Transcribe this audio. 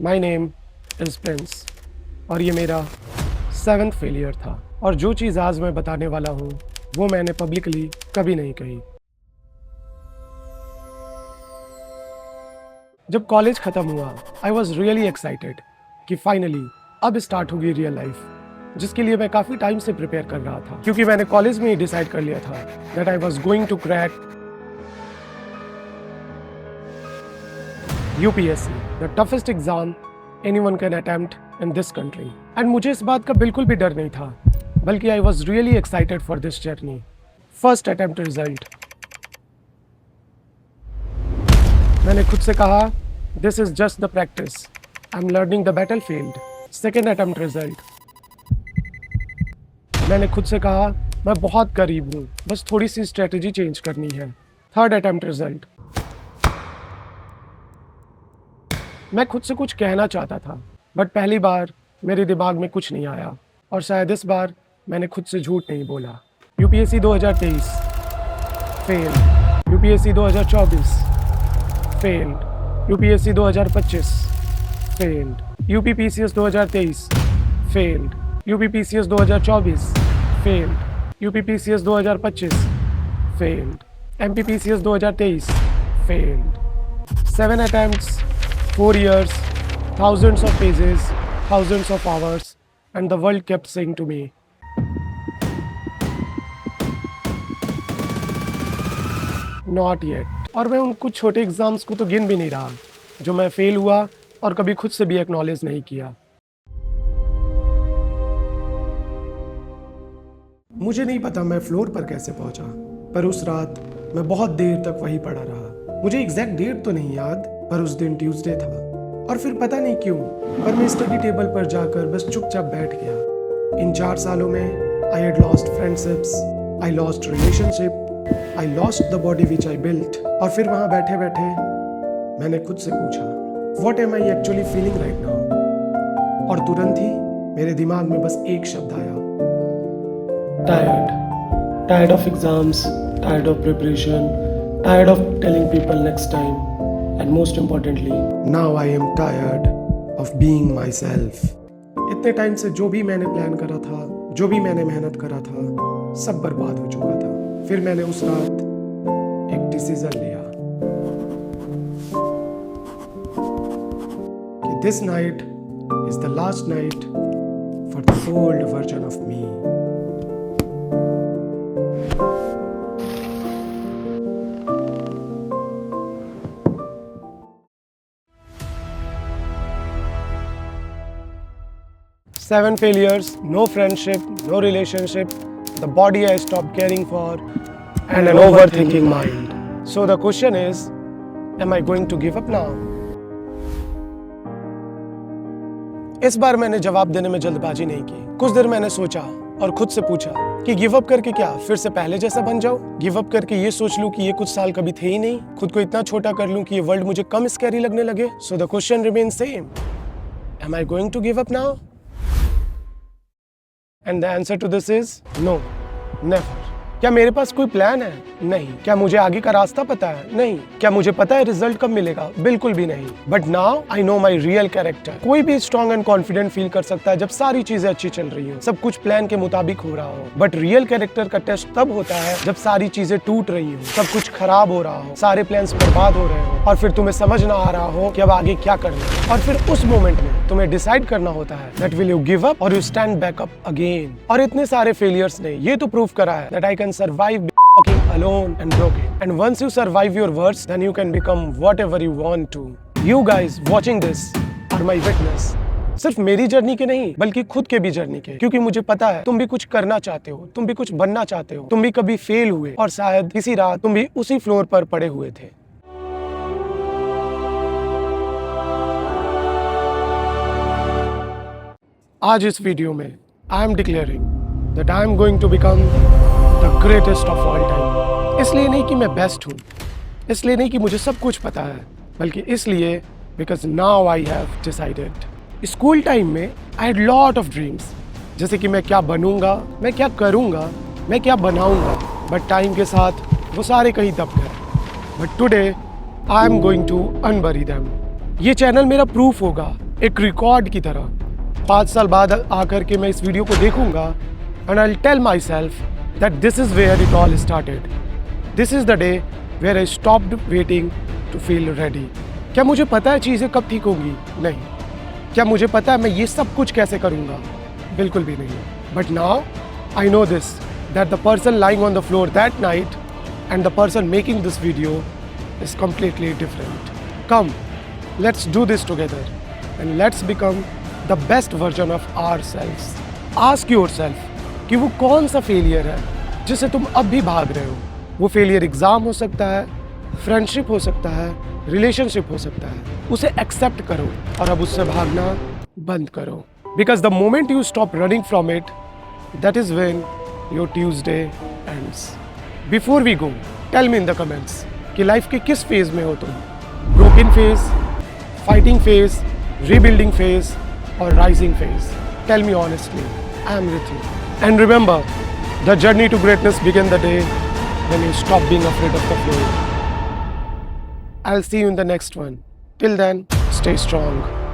My name is Prince और ये मेरा 7th फेलियर था। और जो चीज़ आज मैं बताने वाला हूँ वो मैंने पब्लिकली कभी नहीं कही। जब कॉलेज ख़त्म हुआ आई वॉज रियली एक्साइटेड कि फाइनली अब स्टार्ट होगी रियल लाइफ, जिसके लिए मैं काफ़ी टाइम से प्रिपेयर कर रहा था, क्योंकि मैंने कॉलेज में ही डिसाइड कर लिया था that I was going to crack UPSC, the toughest exam anyone can attempt in this country. And मुझे इस बात का बिल्कुल भी डर नहीं था, बल्कि I was really excited for this journey. First attempt result. मैंने खुद से कहा, this is just the practice. I'm learning the battlefield. Second attempt result. मैंने खुद से कहा, मैं बहुत करीब हूँ, बस थोड़ी सी स्ट्रेटजी चेंज करनी है. Third attempt result. मैं खुद से कुछ कहना चाहता था, बट पहली बार मेरे दिमाग में कुछ नहीं आया, और शायद इस बार मैंने खुद से झूठ नहीं बोला. UPSC 2023 fail, UPSC 2024 failed, UPSC 2025 failed, UPPCS 2023 failed, UPPCS 2024 failed, UPPCS 2025 failed, MPPCS 2023 failed. 7 attempts, 4 years, thousands of pages, thousands of hours, and the world kept saying to me, not yet. और मैं उन कुछ छोटे exams को तो गिन भी नहीं रहा जो मैं फेल हुआ और कभी खुद से भी एक्नॉलेज नहीं किया. मुझे नहीं पता मैं फ्लोर पर कैसे पहुंचा, पर उस रात मैं बहुत देर तक वहीं पड़ा रहा. मुझे एग्जैक्ट डेट तो नहीं याद, पर उस दिन ट्यूसडे था, और फिर पता नहीं क्यों पर मैं स्टडी टेबल पर जाकर बस चुपचाप बैठ गया. इन 4 सालों में I had lost friendships, I lost relationship, I lost the body which I built. और फिर वहाँ बैठे बैठे मैंने खुद से पूछा, what am I actually feeling right now. और तुरंत ही मेरे दिमाग में बस एक शब्द आया, tired. Tired of exams, tired of preparation, tired of telling people next time, and most importantly, now I am tired of being myself. इतने टाइम से जो भी मैंने प्लान करा था, जो भी मैंने मेहनत करा था, सब बर्बाद हो चुका था. फिर मैंने उस रात एक डिसीजन लिया कि this night is the last night for the old version of me. Seven failures, no friendship, no relationship, the body I stopped caring for, and an overthinking mind. So the question is, am I going to give up now? इस बार मैंने जवाब देने में जल्दबाजी नहीं की. कुछ देर मैंने सोचा और खुद से पूछा कि गिव अप करके क्या फिर से पहले जैसा बन जाऊं? गिव अप करके ये सोच लूं कि ये कुछ साल कभी थे ही नहीं? खुद को इतना छोटा कर लूं कि ये वर्ल्ड मुझे कम स्कैरी लगने लगे? So the question remains same. Am I going to give up now? And the answer to this is no, never. क्या मेरे पास कोई प्लान है? नहीं. क्या मुझे आगे का रास्ता पता है? नहीं. क्या मुझे पता है रिजल्ट कब मिलेगा? बिल्कुल भी नहीं. But now I know my real character. कोई भी स्ट्रॉन्ग एंड कॉन्फिडेंट फील कर सकता है जब सारी चीजें अच्छी चल रही हो, सब कुछ प्लान के मुताबिक हो रहा हो. बट रियल कैरेक्टर का टेस्ट तब होता है जब सारी चीजें टूट रही हो, सब कुछ खराब हो रहा हो, सारे प्लान्स बर्बाद हो रहे हो, और फिर तुम्हें समझ ना आ रहा हो कि अब आगे क्या करना है. और फिर उस मोमेंट में तुम्हें डिसाइड करना होता है that will you give up और you stand back up again. और इतने सारे फेलियर्स ने ये तो प्रूव करा है that I can survive alone and broken. And once you survive your worst, then you can become whatever you want to. You guys watching this are my witness. सिर्फ मेरी जर्नी के नहीं बल्कि खुद के भी जर्नी के, क्योंकि मुझे पता है तुम भी कुछ करना चाहते हो, तुम भी कुछ बनना चाहते हो, तुम भी कभी फेल हुए और शायद किसी रात तुम भी उसी फ्लोर पर पड़े हुए थे. आज इस वीडियो में I am declaring that I am going to become the greatest of all time. इसलिए नहीं कि मैं बेस्ट हूँ, इसलिए नहीं कि मुझे सब कुछ पता है, बल्कि इसलिए because now I have decided. School time में I had lot of dreams, जैसे कि मैं क्या बनूंगा, मैं क्या करूंगा, मैं क्या बनाऊंगा. बट टाइम के साथ वो सारे कहीं दब गए. But today I am going to unbury them. ये चैनल मेरा प्रूफ होगा एक रिकॉर्ड की तरह 5 साल बाद आकर के मैं इस वीडियो को देखूंगा and I will tell myself that this is where it all started, this is the day where I stopped waiting to feel ready. क्या मुझे पता है चीज़ें कब ठीक होंगी? नहीं। क्या मुझे पता है मैं ये सब कुछ कैसे करूँगा? बिल्कुल भी नहीं। But now I know this, that the person lying on the floor that night and the person making this video is completely different. Come, let's do this together and let's become the best version of ourselves. Ask yourself कि वो कौन सा failure है जिसे तुम अब भी भाग रहे हो। वो फेलियर एग्जाम हो सकता है, फ्रेंडशिप हो सकता है, रिलेशनशिप हो सकता है। उसे एक्सेप्ट करो और अब उससे भागना बंद करो। Because the moment you stop running from it, that is when your Tuesday ends. Before we go, tell me in the comments कि लाइफ के किस फेज में हो तुम? Broken phase, fighting phase, rebuilding phase और rising phase? Tell me honestly, I am with you. And remember, the journey to greatness begin the day when you stop being afraid of the flow. I will see you in the next one. Till then, stay strong.